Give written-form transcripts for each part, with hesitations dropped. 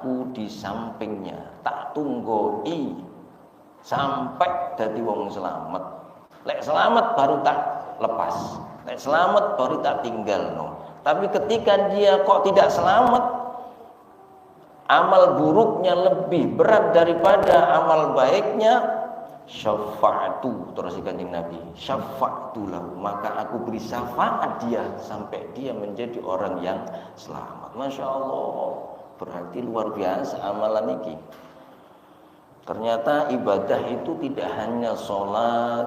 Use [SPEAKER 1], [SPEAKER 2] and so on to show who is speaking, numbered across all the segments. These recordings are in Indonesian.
[SPEAKER 1] aku di sampingnya, tak tunggoi sampai dadi wong selamat. Lek selamat baru tak lepas, lek selamat baru tak tinggalno. Tapi ketika dia kok tidak selamat, amal buruknya lebih berat daripada amal baiknya, syafa'atu, terus Kanjeng Nabi, syafa'tu lahu, maka aku beri syafaat dia sampai dia menjadi orang yang selamat. Masya Allah, berarti luar biasa amalan ini. Ternyata ibadah itu tidak hanya sholat,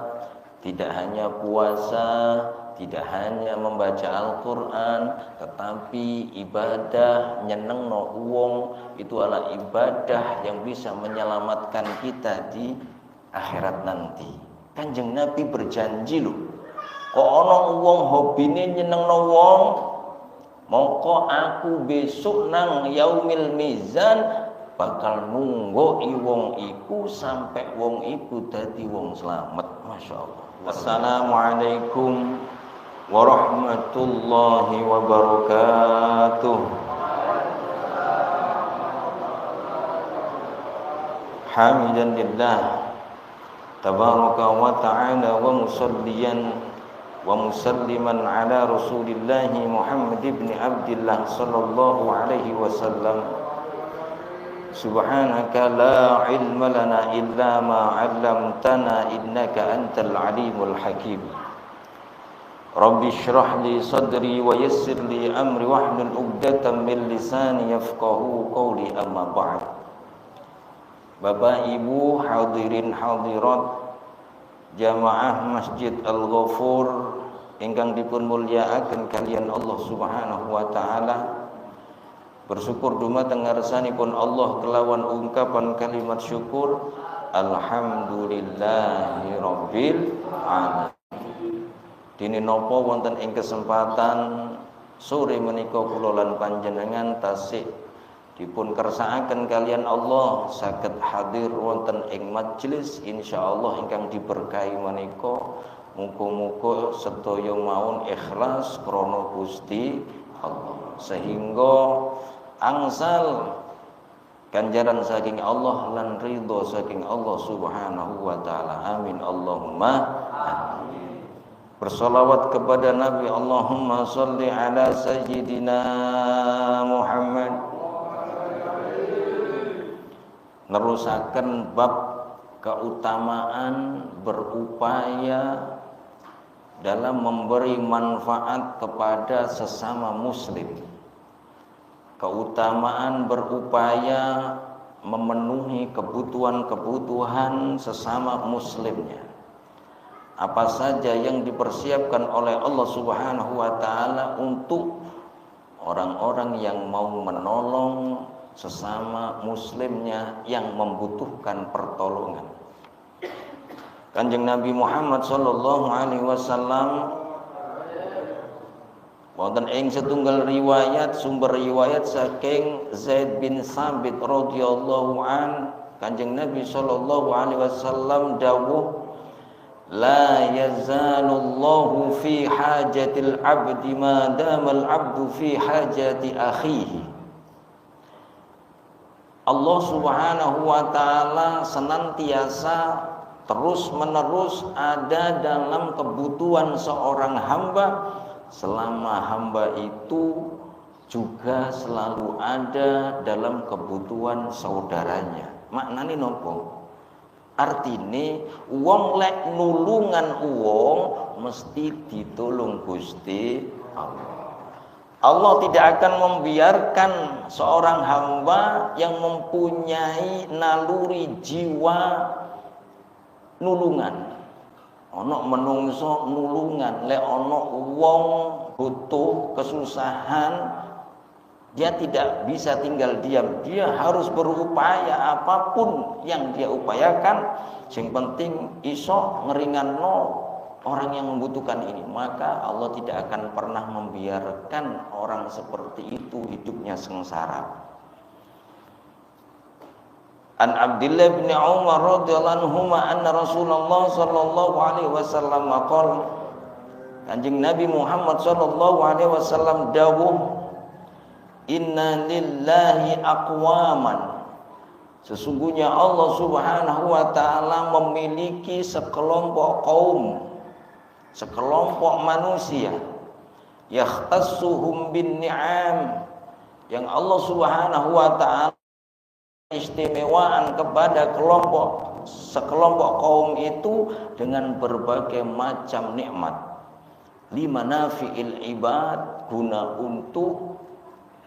[SPEAKER 1] tidak hanya puasa, tidak hanya membaca Al-Quran, tetapi ibadah nyenengno wong itu adalah ibadah yang bisa menyelamatkan kita di akhirat nanti. Kanjeng Nabi berjanji loh, kok ana wong hobine nyenengno wong, mongko aku besok nang yaumil mizan bakal nunggoi wong iku sampai wong iku dadi wong selamat. Masya Allah. Assalamualaikum warahmatullahi wabarakatuh. Hamidan lillah tabaraka wa ta'ala wa musalliyan wa musalliman ala Rasulillah Muhammad ibn Abdullah sallallahu alaihi wasallam. Subhanaka la ilma lana illa ma 'allamtana innaka antal alimul hakim. Rabbi shrah li sadri wa yassir li amri wahlul 'uqdatam min lisani yafqahu qawli, amma ba'd. Bapak Ibu hadirin hadirat jamaah Masjid Al-Ghafur ingkang dipun mulyakaken kalian Allah Subhanahu wa taala, bersyukur dumateng ngarsanipun Allah kelawan ungkapan kalimat syukur, alhamdulillahirabbil alamin. Dene napa wonten ing kesempatan sore menika kula lan panjenengan tasih dipun kersakaken kalian Allah saged hadir wonten ing majelis insyaallah ingkang diberkahi menika. Muga-muga sedaya mawon ikhlas krana Gusti Allah sehingga angsal ganjaran saking Allah lan ridho saking Allah Subhanahu wa taala. Amin Allahumma amin. Bersolawat kepada Nabi, Allahumma sholli ala sayyidina Muhammad. Nerusaken bab keutamaan berupaya dalam memberi manfaat kepada sesama muslim. Keutamaan berupaya memenuhi kebutuhan-kebutuhan sesama muslimnya. Apa saja yang dipersiapkan oleh Allah Subhanahu wa taala untuk orang-orang yang mau menolong sesama muslimnya yang membutuhkan pertolongan. Kanjeng Nabi Muhammad sallallahu alaihi wasallam wonten ing setunggal riwayat, sumber riwayat saking Zaid bin Sabit radhiyallahu an, Kanjeng Nabi sallallahu alaihi wasallam dawuh, la yazalullahu fi hajatil abdi ma damal abdu fi hajati akhihi. Allah Subhanahu wa taala senantiasa terus menerus ada dalam kebutuhan seorang hamba selama hamba itu juga selalu ada dalam kebutuhan saudaranya. Maknane nopo? Artine wong lek nulungan wong mesti ditulung Gusti Allah. Allah tidak akan membiarkan seorang hamba yang mempunyai naluri jiwa nulungan. Ono menungso nulungan, lek ono wong butuh kesusahan, dia tidak bisa tinggal diam, dia harus berupaya apapun yang dia upayakan. Yang penting iso ngeringanno orang yang membutuhkan ini, maka Allah tidak akan pernah membiarkan orang seperti itu hidupnya sengsara. An Abdullah bin Umar radhiyallahu anhu anna Rasulullah sallallahu alaihi wasallam qala, Kanjeng Nabi Muhammad sallallahu alaihi wasallam dawuh, Inna lillahi aqwaman, sesungguhnya Allah Subhanahu wa taala memiliki sekelompok kaum, sekelompok manusia, yakhtassuhum bin ni'am, yang Allah Subhanahu wa taala istimewaan kepada sekelompok kaum itu dengan berbagai macam nikmat, limanafi'il ibad, guna untuk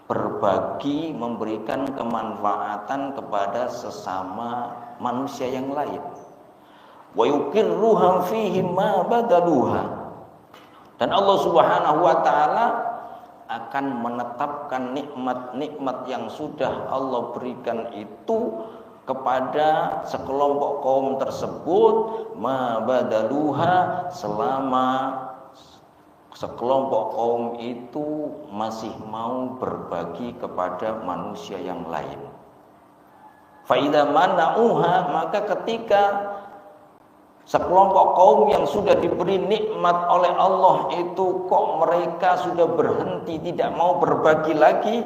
[SPEAKER 1] berbagi, memberikan kemanfaatan kepada sesama manusia yang lain. Wa yuqirruhum fihi ma badaluha, dan Allah Subhanahu wa taala akan menetapkan nikmat-nikmat yang sudah Allah berikan itu kepada sekelompok kaum tersebut, ma badaluha, selama sekelompok kaum itu masih mau berbagi kepada manusia yang lain. Fa idza mana'uha, maka ketika sekelompok kaum yang sudah diberi nikmat oleh Allah itu kok mereka sudah berhenti, tidak mau berbagi lagi,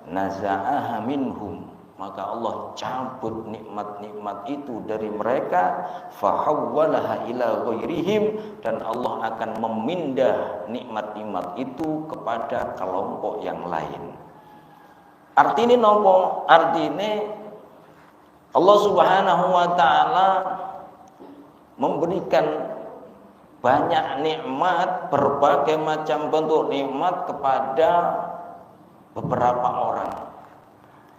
[SPEAKER 1] naza'aha minhum, maka Allah cabut nikmat-nikmat itu dari mereka, fahawwalaha ila ghairihim, dan Allah akan memindah nikmat-nikmat itu kepada kelompok yang lain. Artinya nopo? Artinya Allah Subhanahu wa taala memberikan banyak nikmat, berbagai macam bentuk nikmat kepada beberapa orang,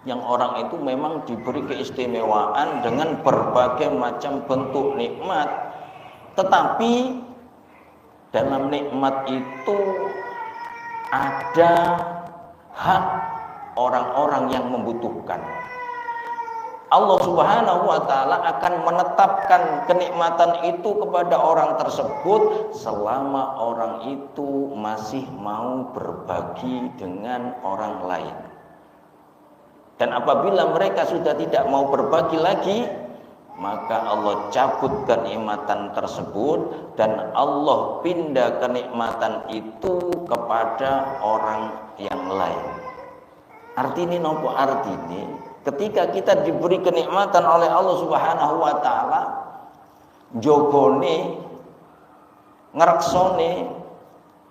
[SPEAKER 1] yang orang itu memang diberi keistimewaan dengan berbagai macam bentuk nikmat, tetapi dalam nikmat itu ada hak orang-orang yang membutuhkan. Allah Subhanahu wa taala akan menetapkan kenikmatan itu kepada orang tersebut selama orang itu masih mau berbagi dengan orang lain. Dan apabila mereka sudah tidak mau berbagi lagi, maka Allah cabut kenikmatan tersebut dan Allah pindah kenikmatan itu kepada orang yang lain. Artinya nopo? Artinya ketika kita diberi kenikmatan oleh Allah Subhanahu wa taala, jogone ngreksone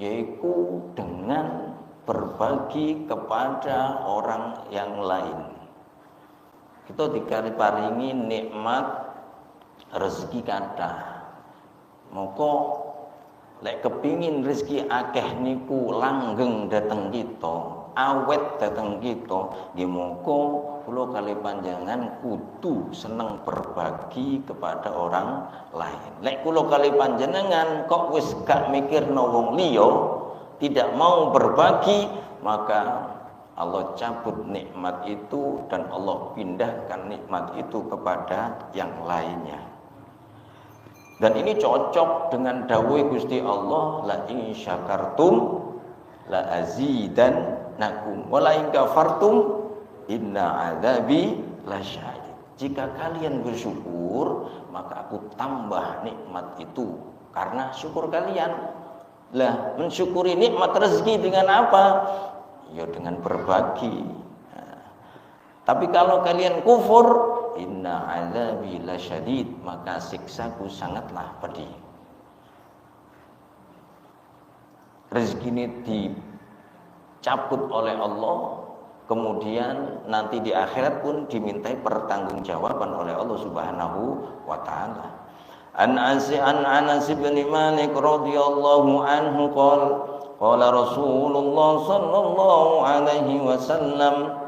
[SPEAKER 1] yaitu dengan berbagi kepada orang yang lain. Kita diparingi nikmat rezeki kathah. Moko lek kepingin rezeki akeh niku langgeng dateng kita, awet dateng kita, nggih moko kula kali panjenengan kudu seneng berbagi kepada orang lain. Lek kula kali panjenengan kok wis gak mikirno wong liya, tidak mau berbagi, maka Allah cabut nikmat itu dan Allah pindahkan nikmat itu kepada yang lainnya. Dan ini cocok dengan dawuh Gusti Allah, la in syakartum la azidannakum wa la in kafartum inna adzabi lasyadid. Jika kalian bersyukur, maka aku tambah nikmat itu karena syukur kalian. Lah, mensyukuri nikmat rezeki dengan apa? Ya dengan berbagi. Nah, tapi kalau kalian kufur, inna adzabi lasyadid, maka siksaku sangatlah pedih. Rezeki ini dicabut oleh Allah, kemudian nanti di akhirat pun dimintai pertanggungjawaban oleh Allah Subhanahu wa taala. An Anas bin Malik radhiyallahu anhu qala Rasulullah sallallahu alaihi wasallam,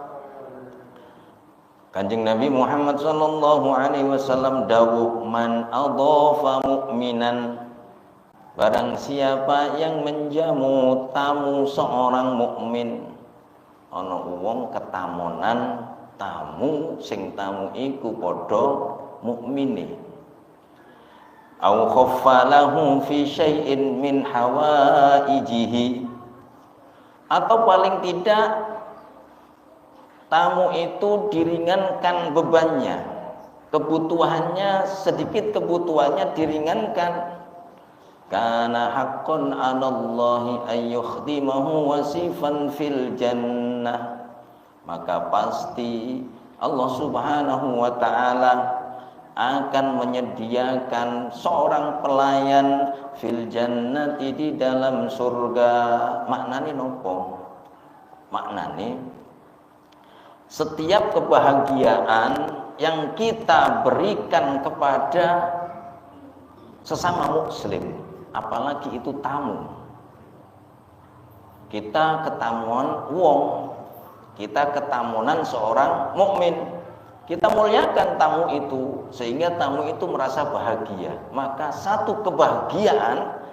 [SPEAKER 1] Kanjeng Nabi Muhammad sallallahu alaihi wasallam dawuh, man adhafa mu'minan, barang siapa yang menjamu tamu seorang mukmin, ana wong ketamonan tamu sing tamu iku padha mukmine, au khaffalahu fi syai'in min hawaijihi, atau paling tidak tamu itu diringankan bebannya, kebutuhannya sedikit, kebutuhannya diringankan. Kana haqqan 'alallahi ay yukhdimahu wasifan fil jannah, maka pasti Allah Subhanahu wa taala akan menyediakan seorang pelayan fil jannati di dalam surga. Maknane nopo? Maknane setiap kebahagiaan yang kita berikan kepada sesama muslim, apalagi itu tamu. Kita ketamuan wong, kita ketamunan seorang mukmin. Kita muliakan tamu itu sehingga tamu itu merasa bahagia. Maka satu kebahagiaan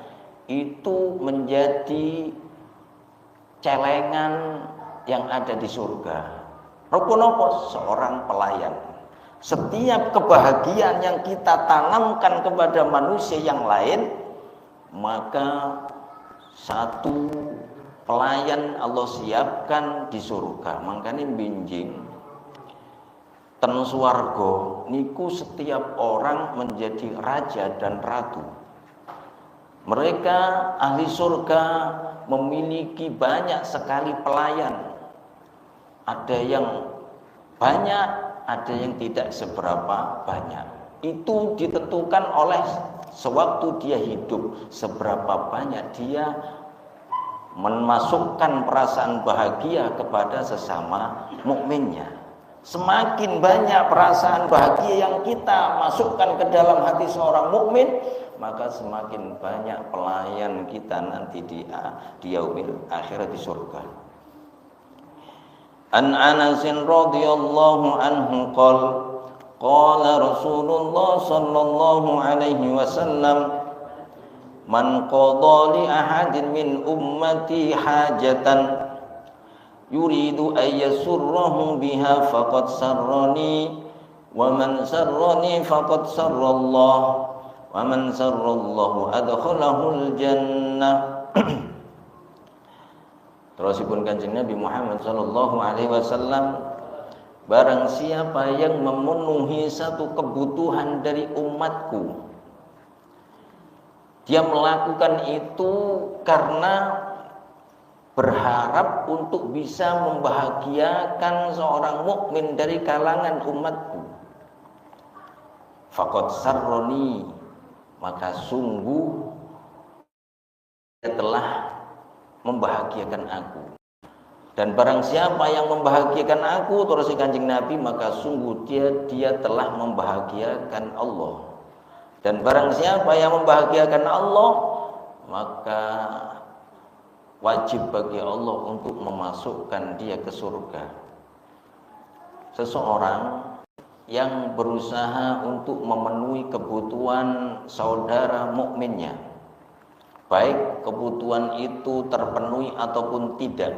[SPEAKER 1] itu menjadi celengan yang ada di surga. Roponopo seorang pelayan. Setiap kebahagiaan yang kita tanamkan kepada manusia yang lain, maka satu pelayan Allah siapkan di surga. Makanya binjing ten swarga niku setiap orang menjadi raja dan ratu. Mereka ahli surga memiliki banyak sekali pelayan. Ada yang banyak, ada yang tidak seberapa banyak. Itu ditentukan oleh sewaktu dia hidup, seberapa banyak dia memasukkan perasaan bahagia kepada sesama mukminnya. Semakin banyak perasaan bahagia yang kita masukkan ke dalam hati seorang mukmin, maka semakin banyak pelayan kita nanti di yaumil akhirat di surga. An Anas radhiyallahu anhu qala Rasulullah sallallahu alaihi wasallam, man qada li ahadin min ummati hajatan yuridu ay yasurrahu biha faqad sarrani wa man sarrani faqad sarrallah wa man sarrallahu adkhalahul jannah. Terusipun Kanjeng Nabi Muhammad sallallahu alaihi wasallam, barang siapa yang memenuhi satu kebutuhan dari umatku, dia melakukan itu karena berharap untuk bisa membahagiakan seorang mukmin dari kalangan umatku. Faqad sarroni, maka sungguh dia telah membahagiakan aku. Dan barang siapa yang membahagiakan aku, terus Kanjeng Nabi, maka sungguh dia telah membahagiakan Allah. Dan barang siapa yang membahagiakan Allah, maka wajib bagi Allah untuk memasukkan dia ke surga. Seseorang yang berusaha untuk memenuhi kebutuhan saudara mukminnya, baik kebutuhan itu terpenuhi ataupun tidak,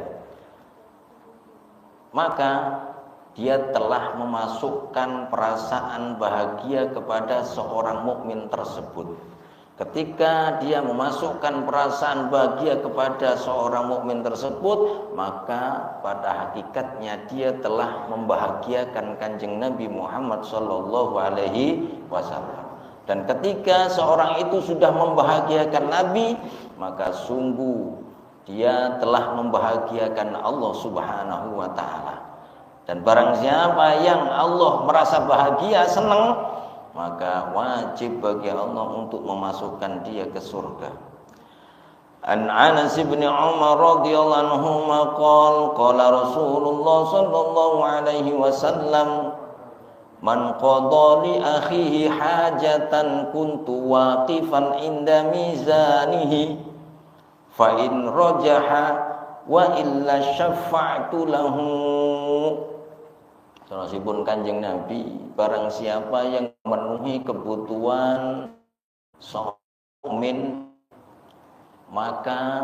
[SPEAKER 1] maka dia telah memasukkan perasaan bahagia kepada seorang mukmin tersebut. Ketika dia memasukkan perasaan bahagia kepada seorang mukmin tersebut, maka pada hakikatnya dia telah membahagiakan Kanjeng Nabi Muhammad sallallahu alaihi wasallam. Dan ketika seorang itu sudah membahagiakan Nabi, maka sungguh dia telah membahagiakan Allah Subhanahu wa taala. Dan barang siapa yang Allah merasa bahagia, senang, maka wajib bagi Allah untuk memasukkan dia ke surga. An Anas bin Umar radhiyallahu anhu qala Rasulullah sallallahu alaihi wasallam, man qada li akhihi hajatan kuntu waqifan inda mizanihi fa in rajaha wa illa syafa'tu lahu. Terusipun Kanjeng Nabi, barang siapa yang memenuhi kebutuhan seorang mukmin, maka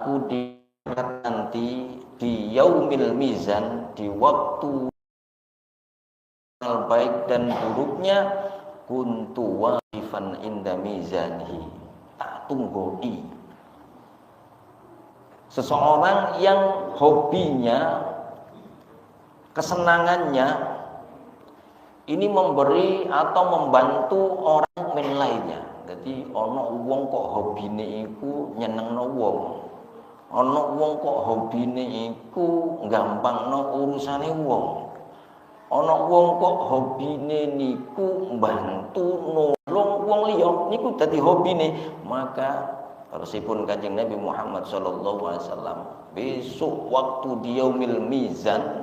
[SPEAKER 1] aku nanti di yaumil mizan, di waktu baik dan buruknya, kuntu waqifan inda mizanihi, tak tunggoi. Seseorang yang hobinya, kesenangannya ini memberi atau membantu orang mukmin lainnya. Jadi ana wong kok hobine iku nyenengno wong. Ana wong kok hobine iku gampangno urusane wong. Ana wong kok hobine niku mbantu nolong wong liya, niku dadi hobine. Maka resipun Kanjeng Nabi Muhammad sallallahu alaihi wasallam, besok waktu di yaumil mizan,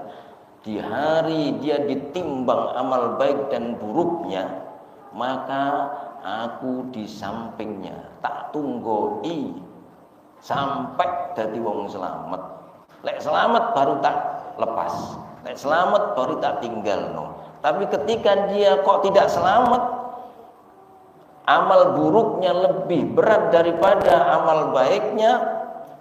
[SPEAKER 1] di hari dia ditimbang amal baik dan buruknya, maka aku di sampingnya tak tunggoi sampai dadi wong selamat. Lek selamat baru tak lepas, lek selamat baru tak tinggalno. Tapi ketika dia kok tidak selamat, amal buruknya lebih berat daripada amal baiknya,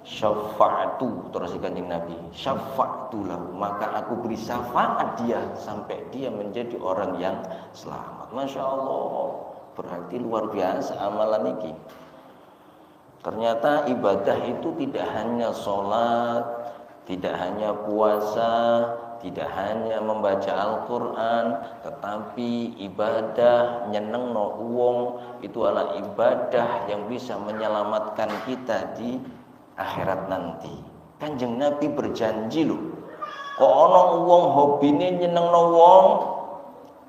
[SPEAKER 1] syafa'atu, terus Kanjeng Nabi, syafa'tu lahu, maka aku beri syafaat dia sampai dia menjadi orang yang selamat. Masya Allah, berarti luar biasa amalan ini. Ternyata ibadah itu tidak hanya sholat, tidak hanya puasa, tidak hanya membaca Al-Quran, tetapi ibadah nyenengno wong itu adalah ibadah yang bisa menyelamatkan kita di akhirat nanti. Kanjeng Nabi berjanji loh, kok ana wong hobine nyenengno wong,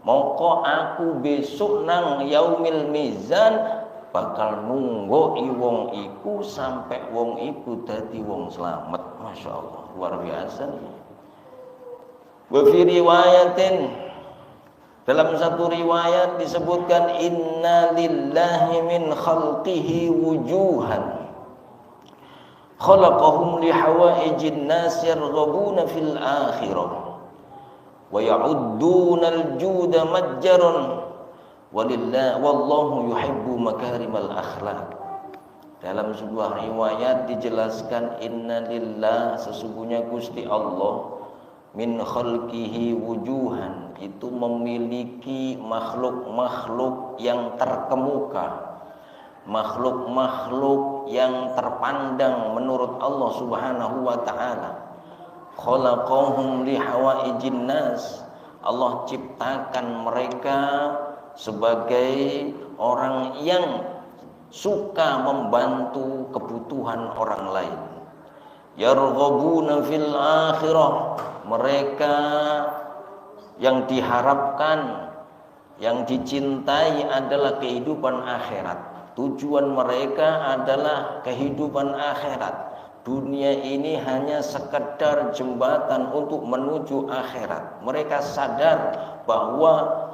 [SPEAKER 1] moko aku besok nang yaumil mizan bakal nunggoi wong iku sampai wong iku dadi wong selamat. Masya Allah, luar biasa nih. Wa fi riwayatin, dalam satu riwayat disebutkan, inna lillahi min khalqihi wujuhan khalaqahum li hawaijin nas yarghabuna fil akhirah wa ya'udduna al-juda majjaran wallahu yuhibbu makarimal akhlaq. Dalam sebuah riwayat dijelaskan, inna lillah, sesungguhnya Gusti Allah, min khalqihi wujuhan, itu memiliki makhluk-makhluk yang terkemuka, makhluk-makhluk yang terpandang menurut Allah Subhanahu wa taala. Khalaqahum li hawaijin nas, Allah ciptakan mereka sebagai orang yang suka membantu kebutuhan orang lain. Yarghabuna fil akhirah, mereka yang diharapkan, yang dicintai adalah kehidupan akhirat. Tujuan mereka adalah kehidupan akhirat. Dunia ini hanya sekedar jembatan untuk menuju akhirat. Mereka sadar bahwa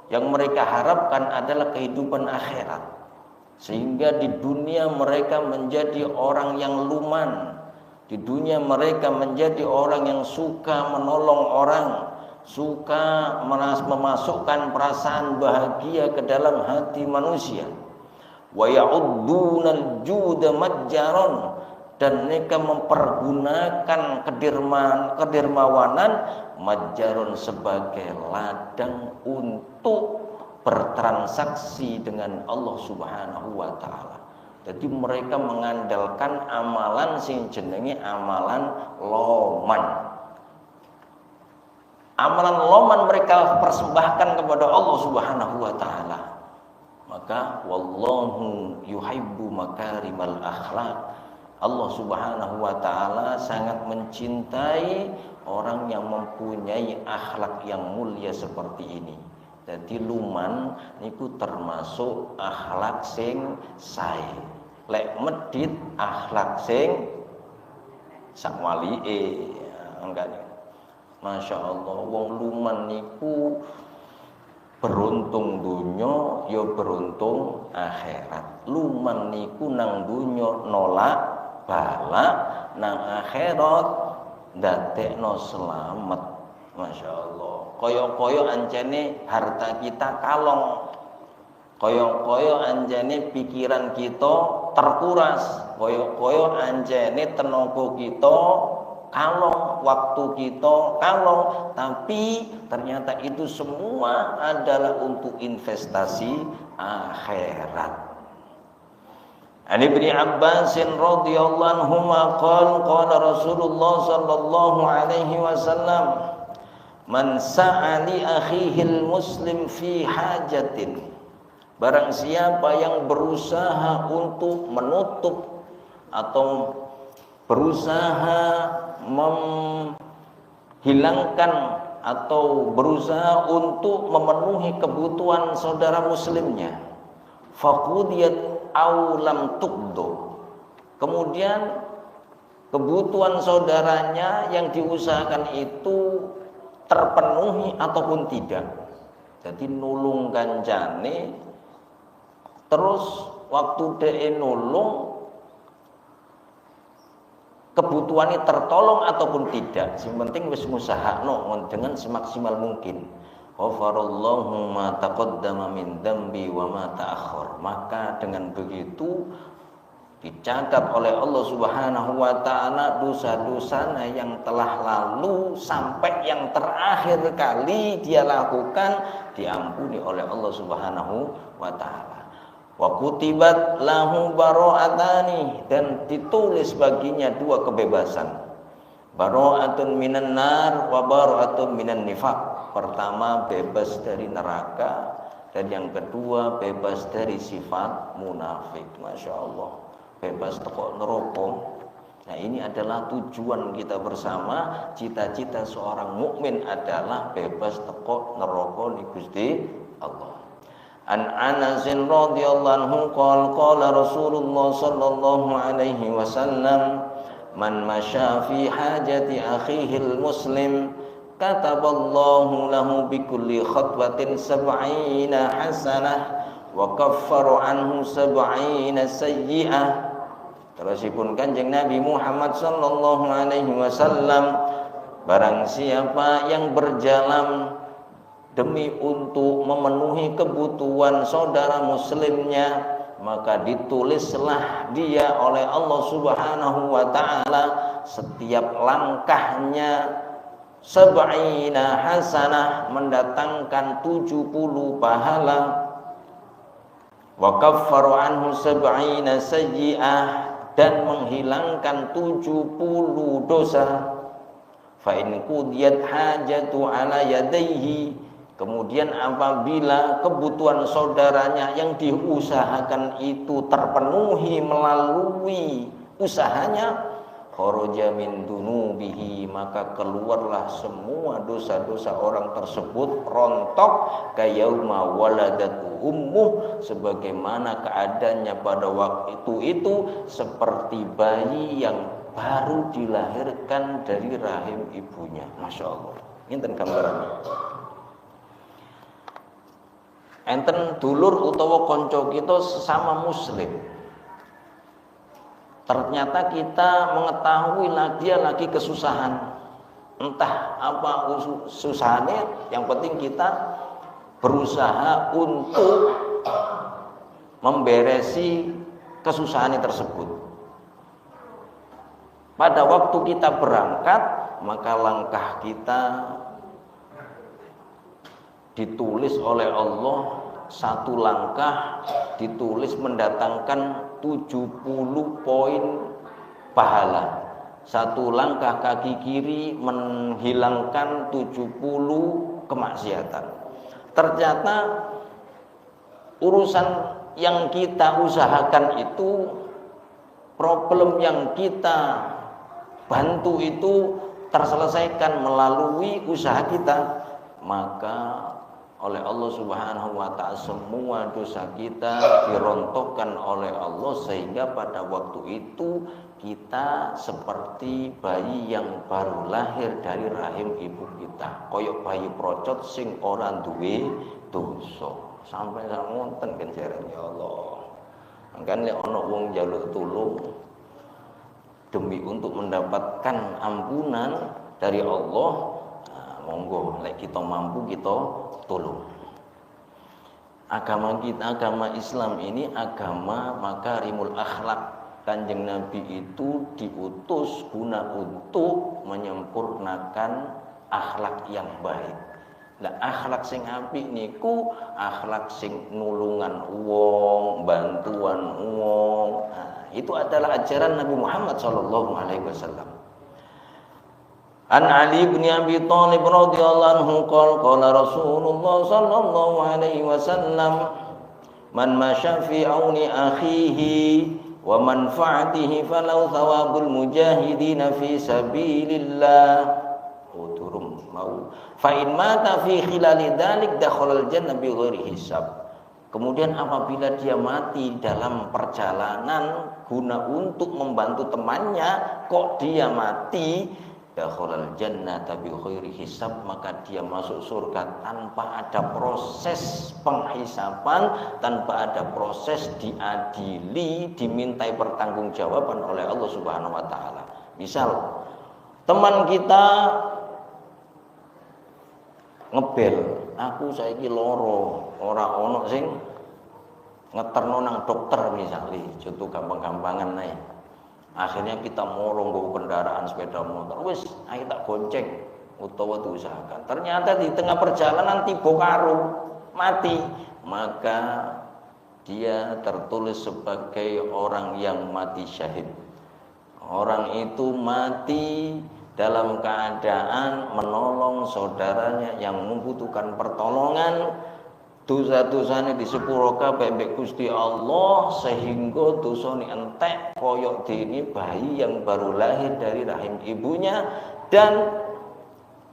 [SPEAKER 1] yang mereka harapkan adalah kehidupan akhirat, sehingga di dunia mereka menjadi orang yang luman, di dunia mereka menjadi orang yang suka menolong orang, suka memasukkan perasaan bahagia ke dalam hati manusia. Wa ya'uddunal juda majjaron, dan mereka mempergunakan kedermawanan majjaron sebagai ladang untuk bertransaksi dengan Allah Subhanahu wa taala. Jadi mereka mengandalkan amalan sing jenenge amalan loman. Amalan loman mereka persembahkan kepada Allah Subhanahu wa taala. Maka wallahu yuhibbu makarimal akhlaq, Allah Subhanahu wa taala sangat mencintai orang yang mempunyai akhlak yang mulia seperti ini. Jadi luman niku termasuk akhlak sing sae. Lek medit akhlak sing sakwalike. Enggak. Masya Allah, wong luman niku beruntung dunya ya beruntung akhirat. Luman niku nang dunya nolak bala, nang akhirat ndadekno selamat. Masya Allah. Koyo-koyo ancene harta kita kalong, koyo-koyo anjane pikiran kita terkuras, koyo-koyo anjane tenaga kita kalong, waktu kita kalong, tapi ternyata itu semua adalah untuk investasi akhirat. Ani Ibnu Abbas radhiyallahu anhu qala Rasulullah sallallahu alaihi wasallam, man sa'ali akhihil muslim fi hajatin, barang siapa yang berusaha untuk menutup atau berusaha menghilangkan atau berusaha untuk memenuhi kebutuhan saudara muslimnya, faqudiyat aw lam tuqdu, kemudian kebutuhan saudaranya yang diusahakan itu terpenuhi ataupun tidak. Jadi nulung kancane, terus waktu dia nulung kebutuhannya tertolong ataupun tidak, yang penting wis ngusahakno dengan semaksimal mungkin. Ghafarallahu ma taqaddama min dzambi wa ma ta'akhkhar. Maka dengan begitu dicatat oleh Allah Subhanahu wa taala dosa-dosanya yang telah lalu sampai yang terakhir kali dia lakukan diampuni oleh Allah Subhanahu wa taala. Wa kutibat lahu bara'atani, dan ditulis baginya dua kebebasan. Bara'atun minan nar wa bara'atun minan nifaq. Pertama bebas dari neraka, dan yang kedua bebas dari sifat munafik. Masya Allah, bebas teko neraka. Nah, ini adalah tujuan kita bersama. Cita-cita seorang mukmin adalah bebas teko neraka di Gusti Allah. An Anas radhiyallahu anhu qala Rasulullah sallallahu alaihi wasallam, man masya fi hajati akhihi al-muslim kataballahu lahu bi kulli khatwatin 70 hasanah wa kaffara anhu 70 sayyi'ah. Terusipun Kanjeng Nabi Muhammad sallallahu alaihi wasallam, barang siapa yang berjalan demi untuk memenuhi kebutuhan saudara muslimnya, maka ditulislah dia oleh Allah Subhanahu wa taala setiap langkahnya 70 hasanah, mendatangkan 70 pahala, wa kaffaru anhu 70 sayyi'ah, dan menghilangkan 70 dosa. Fa in qudiyat hajatu ala yadayhi, kemudian apabila kebutuhan saudaranya yang diusahakan itu terpenuhi melalui usahanya, kharaja min dunubihi, maka keluarlah semua dosa-dosa orang tersebut rontok kayauma waladatu ummuh, sebagaimana keadaannya pada waktu itu seperti bayi yang baru dilahirkan dari rahim ibunya. Masya Allah, ini gambarannya. Enten dulur utawa konco kita sesama muslim, ternyata kita mengetahui dia lagi kesusahan, entah apa susahnya, yang penting kita berusaha untuk memberesi kesusahan tersebut. Pada waktu kita berangkat, maka langkah kita ditulis oleh Allah, satu langkah ditulis mendatangkan 70 poin pahala. Satu langkah kaki kiri menghilangkan 70 kemaksiatan. Ternyata urusan yang kita usahakan itu, problem yang kita bantu itu terselesaikan melalui usaha kita, maka oleh Allah Subhanahu wa taala semua dosa kita dirontokkan oleh Allah, sehingga pada waktu itu kita seperti bayi yang baru lahir dari rahim ibu kita, koyok bayi procot sing ora duwe dosa. Sampai ngoten kenjaran ya Allah. Kan lek ana wong njaluk tulung demi untuk mendapatkan ampunan dari Allah, monggo lek kita mampu kita tolong. Agama kita, agama Islam ini agama makarimul akhlak. Kanjeng Nabi itu diutus guna untuk menyempurnakan akhlak yang baik. Lah akhlak sing apik niku akhlak sing nulungan wong, bantuan wong. Nah, itu adalah ajaran Nabi Muhammad sallallahu alaihi wasallam. An Ali bin Abi Thalib radhiyallahu anhu qala Rasulullah sallallahu alaihi wasallam, man masya fi auni akhihi wa manfaatihi falau thawabul mujahidina fi sabilillah. Turun mau fa in mata fi khilali dzalik dakhalal jannah bi ghairi hisab. Kemudian apabila dia mati dalam perjalanan guna untuk membantu temannya, kok dia mati, dakhalal jannata bi ghairi hisab, maka dia masuk surga tanpa ada proses penghisaban, tanpa ada proses diadili, dimintai pertanggungjawaban oleh Allah Subhanahu wa taala. Misal teman kita ngebel, aku saiki loro, ora ono sing ngeterno nang dokter misalnya, contoh gampang-gampangan naik. Akhirnya kita morong nggo kendaraan sepeda motor, wis ayo tak gonceng utawa diusahakan. Ternyata di tengah perjalanan tiba karo mati, maka dia tertulis sebagai orang yang mati syahid. Orang itu mati dalam keadaan menolong saudaranya yang membutuhkan pertolongan. Dosa-dosane disepuro kabeh mbek Gusti Allah sehingga dosane entek koyok dene bayi yang baru lahir dari rahim ibunya, dan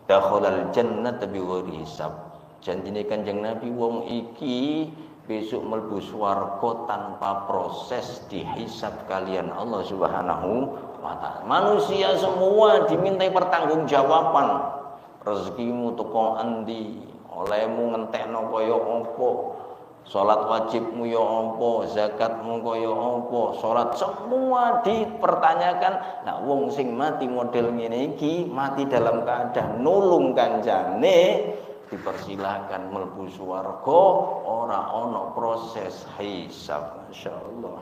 [SPEAKER 1] dakhalal jannata bi ghairi hisab. Janjine Kanjeng Nabi, wong iki besok mlebu swarga tanpa proses dihisab kalian Allah Subhanahu wa taala. Manusia semua dimintai pertanggungjawaban. Rezekimu teko endi? Olehmu ngentekno kaya apa? Salat wajibmu ya apa? Zakatmu kaya apa? Salat semua dipertanyakan. Nah, wong sing mati model ngene iki, mati dalam keadaan nulung kancane, dipersilahkan mlebu swarga, ora ana proses hisab. Masyaallah.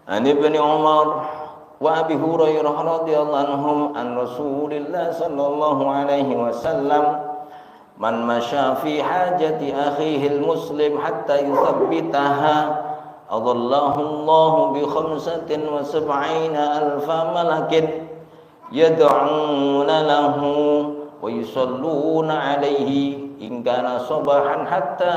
[SPEAKER 1] Ani bin Umar wa Abi Hurairah radhiyallahu anhum an Rasulillah sallallahu alaihi wasallam, man masya fi hajati akhihi al-muslim hatta yuthabbitaha adallahu Allah bi 75,000 malakin yad'una lahu wa yusalluna alaihi in kana sabahan hatta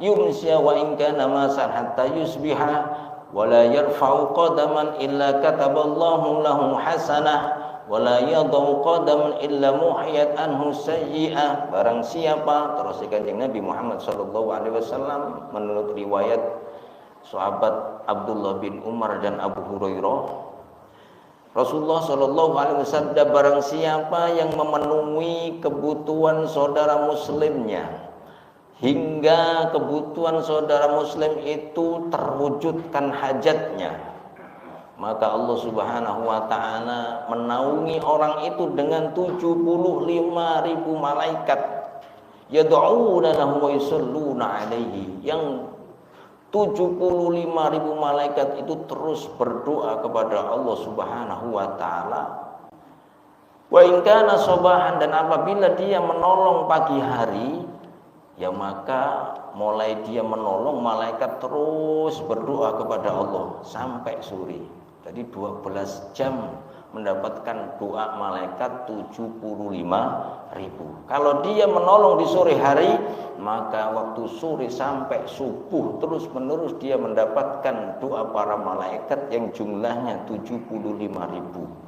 [SPEAKER 1] yumsiya wa in kana masan hatta yusbiha wala yarfa'u qadaman illa kataballahu lahu hasanah wala yadau qadaman illa muhiyat anhu sayyi'ah. Barang siapa, terus Kanjeng Nabi Muhammad sallallahu alaihi wasallam menurut riwayat sahabat Abdullah bin Umar dan Abu Hurairah, Rasulullah sallallahu alaihi wasallam, barang siapa yang memenuhi kebutuhan saudara muslimnya hingga kebutuhan saudara muslim itu terwujudkan hajatnya, maka Allah Subhanahu wa taala menaungi orang itu dengan 75.000 malaikat yad'una lahu wa yusalluna alaihi, yang 75.000 malaikat itu terus berdoa kepada Allah Subhanahu wa taala. Wa in kana sabahan, dan apabila dia menolong pagi hari, ya maka mulai dia menolong, malaikat terus berdoa kepada Allah sampai sore. Jadi 12 jam mendapatkan doa malaikat 75.000. Kalau dia menolong di sore hari, maka waktu sore sampai subuh terus menerus dia mendapatkan doa para malaikat yang jumlahnya 75.000.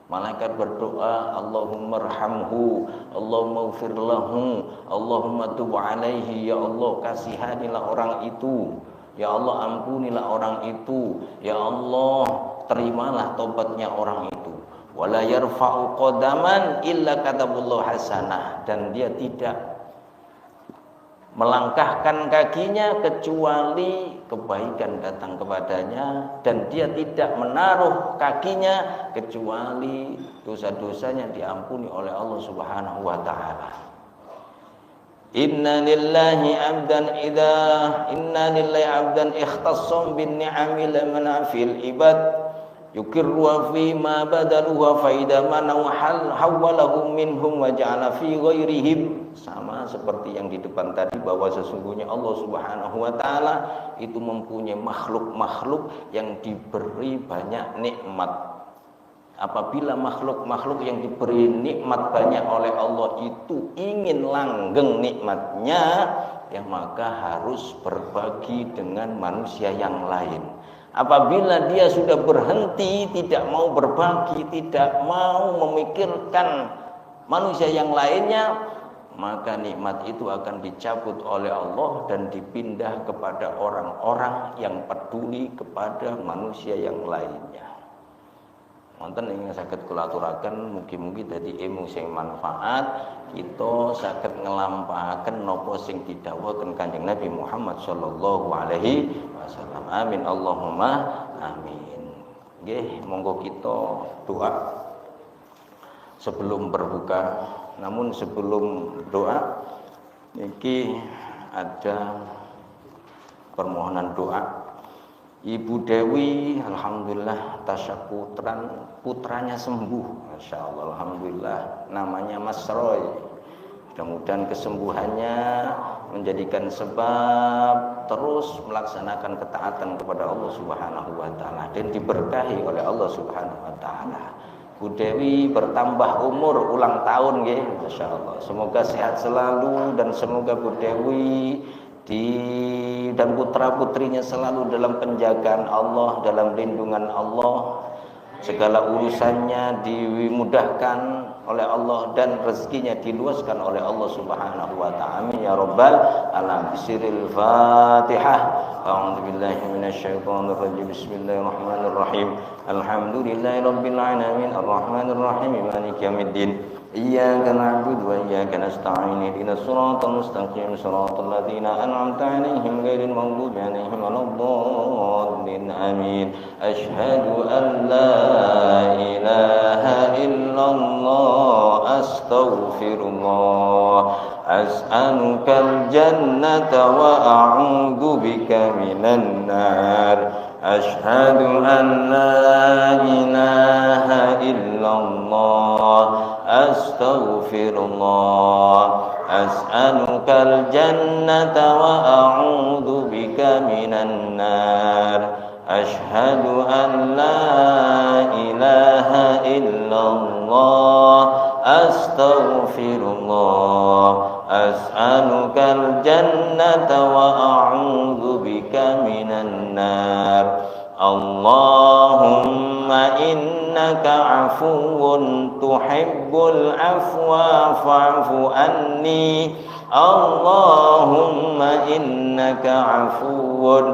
[SPEAKER 1] Malaikat berdoa, Allahumma arhamhu, Allahumma ighfir lahu, Allahumma tub alaihi, ya Allah kasihanilah orang itu, ya Allah ampunilah orang itu, ya Allah terimalah tobatnya orang itu. Wala yarfa'u qadaman illa katabullahu hasanah, dan dia tidak melangkahkan kakinya kecuali kebaikan datang kepadanya, dan dia tidak menaruh kakinya kecuali dosa-dosanya diampuni oleh Allah Subhanahu wa taala. Inna lillahi 'abdan ikhtassam bin ni'ami lamana fil ibad yukirru fi ma badaluha fa idza man hawwalahu minhum wa ja'ala fi ghairihim. Sama seperti yang di depan tadi, bahwa sesungguhnya Allah Subhanahu wa taala itu mempunyai makhluk-makhluk yang diberi banyak nikmat. Apabila makhluk-makhluk yang diberi nikmat banyak oleh Allah itu ingin langgeng nikmatnya, ya maka harus berbagi dengan manusia yang lain. Apabila dia sudah berhenti, tidak mau berbagi, tidak mau memikirkan manusia yang lainnya, maka nikmat itu akan dicabut oleh Allah dan dipindah kepada orang-orang yang peduli kepada manusia yang lainnya. Wonten ingin saged kula aturaken mugi-mugi dadi ilmu sing manfaat, kita saged ngelampahaken napa sing didhawuhaken Kanjeng Nabi Muhammad sallallahu alaihi wasallam. Amin Allahumma amin. Nggih, monggo kita doa sebelum berbuka. Namun sebelum doa niki ada permohonan doa. Ibu Dewi, alhamdulillah tasyakutran, putranya sembuh, masya Allah, alhamdulillah. Namanya Mas Roy. Mudah-mudahan kesembuhannya menjadikan sebab terus melaksanakan ketaatan kepada Allah Subhanahu wa taala dan diberkahi oleh Allah Subhanahu wa taala. Bu Dewi bertambah umur, ulang tahun nggih, masya Allah. Semoga sehat selalu dan semoga Bu Dewi dan putra-putrinya selalu dalam penjagaan Allah, dalam lindungan Allah, segala urusannya dimudahkan oleh Allah dan rezekinya diluaskan oleh Allah Subhanahu wa taala. Amin ya rabbal alamin. Bisiril Fatihah. A'udzubillahi minasyaitonir rajim. Bismillahirrahmanirrahim. Alhamdulillahirabbil alamin arrahmanir rahim maliki yaumiddin. Iyyaka na'budu wa iyyaka nasta'in ihdinas siratal mustaqim siratal ladzina an'amta 'alaihim ghairil maghdubi 'alaihim waladdallin. Amin. Asyhadu an la ilaha illallah astaghfirullah as'alukal jannata wa a'udzu bika minan nar. Asyhadu an la ilaha illallah astaghfirullah as'alukal jannata wa a'udzu bika minan nar. Asyhadu an la ilaha illallah astaghfirullah as'alukal jannata wa a'udzu bika minan nar. Allahumma innaka afuwun tuhibbul afwa fa'fu anni. Allahumma innaka afuwun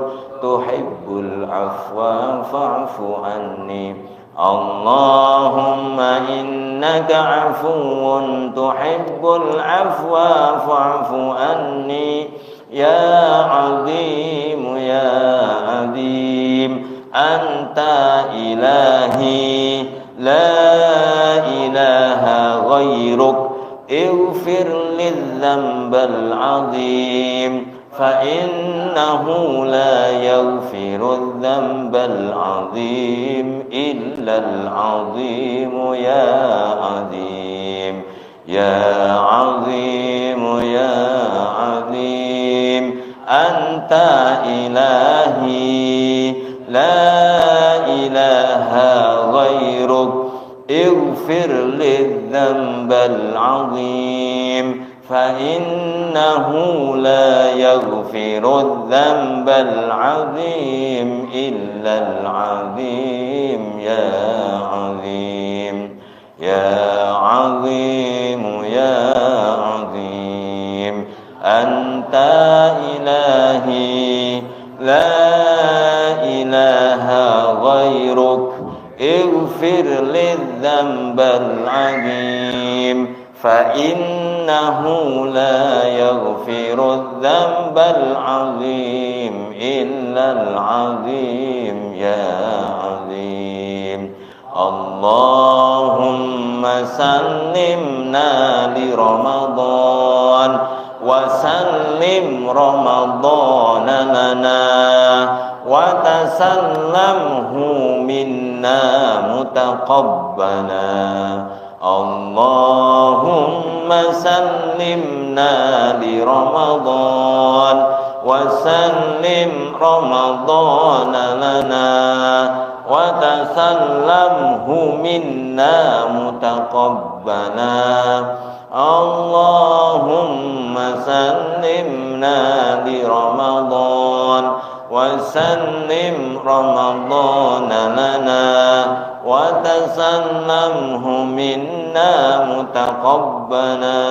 [SPEAKER 1] tuhibbul afwa fa'fu anni. Allahumma innaka afuwun tuhibbul afwa fa'fu anni. Ya azim ya azim anta ilahi la ilaha ghairuk ighfir lidzambal azim fa innahu la yaghfiru dzambal azim illal azim ya azim ya azim ya azim anta ilahi la ilaha ghairuk ighfir lidzambal azim fa innahu la yaghfiru dzambal azim illal azim ya azim ya azim ya azim anta ilahi la ilaha ghairuk ighfir lidzambal azim fa innahu la yaghfiru dzambal azim illal azim ya azim. Allahumma sallimna li Ramadan wa sallim Ramadan lana wa tasallamhu minna mutaqabbala. Allahumma sallimna li Ramadan wa sallim Ramadan lana وتسلمه منا متقبلا اللهم سلمنا لرمضان وسلم رمضان لنا وتسلمه منا متقبلا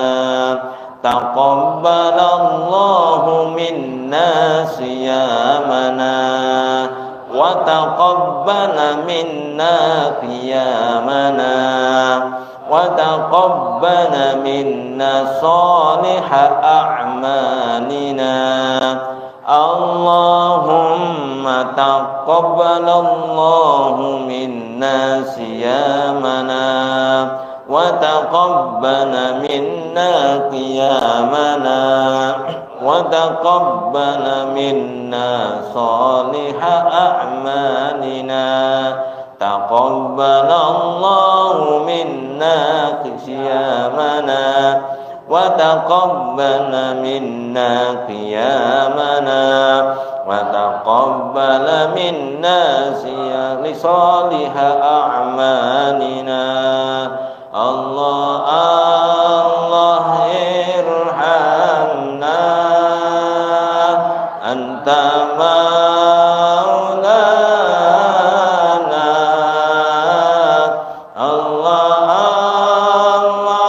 [SPEAKER 1] تقبل الله منا صيامنا وتقبل منا قيامنا وتقبل منا صالح أعمالنا اللهم تقبل الله منا صيامنا وتقبل منا قيامنا وتقبل منا صالح أعمالنا تقبل الله منا صيامنا وتقبل منا قيامنا وتقبل منا صالح أعمالنا الله الله ارحمنا أنت مولانا الله الله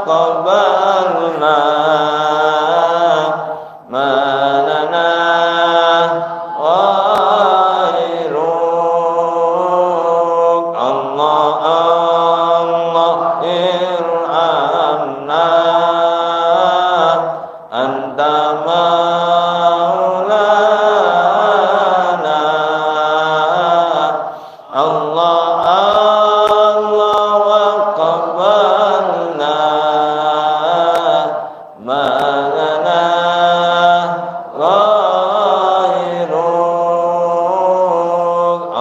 [SPEAKER 1] وقبلنا ما لنا غيرك الله الله ارحمنا أنت مولانا الله الله وقبلنا ما لنا غيرك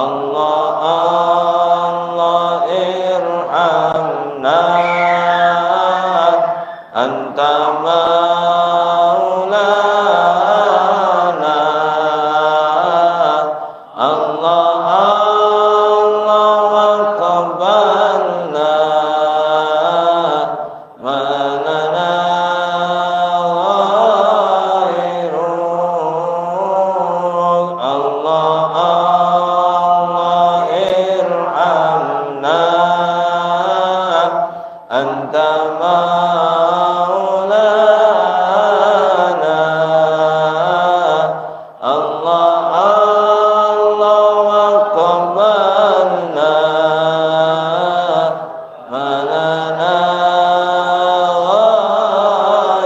[SPEAKER 1] الله الله ارحمنا أنت مولانا الله الله وقبلنا ما لنا غيرك الله الله ارحمنا أنت مولانا الله الله وقبلنا ما لنا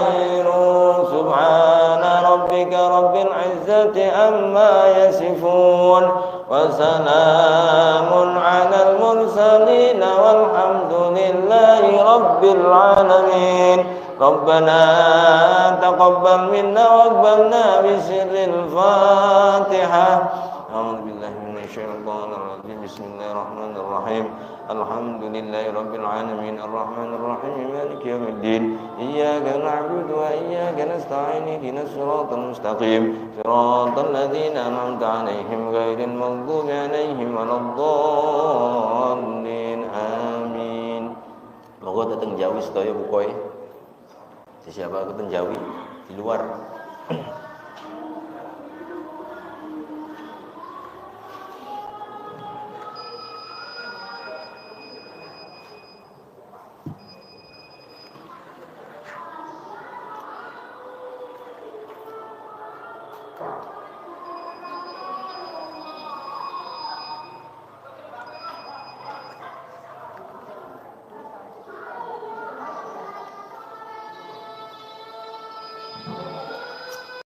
[SPEAKER 1] غيرك سبحان ربك رب العزة عما يصفون وسلام على المرسلين والحمد لله رب العالمين ربنا تقبل منا واقبلنا بسر الفاتحة أعوذ بالله من الشيطان الرجيم بسم الله الرحمن الرحيم الحمد لله رب العالمين الرحمن الرحيم مالك يوم الدين إياك نعبد وإياك نستعين اهدنا الصراط المستقيم صراط الذين أنعمت عليهم غير المغضوب عليهم ولا الضالين آمين. Moga datang Jawi sedaya bukoy. Siapa keteng Jawi di luar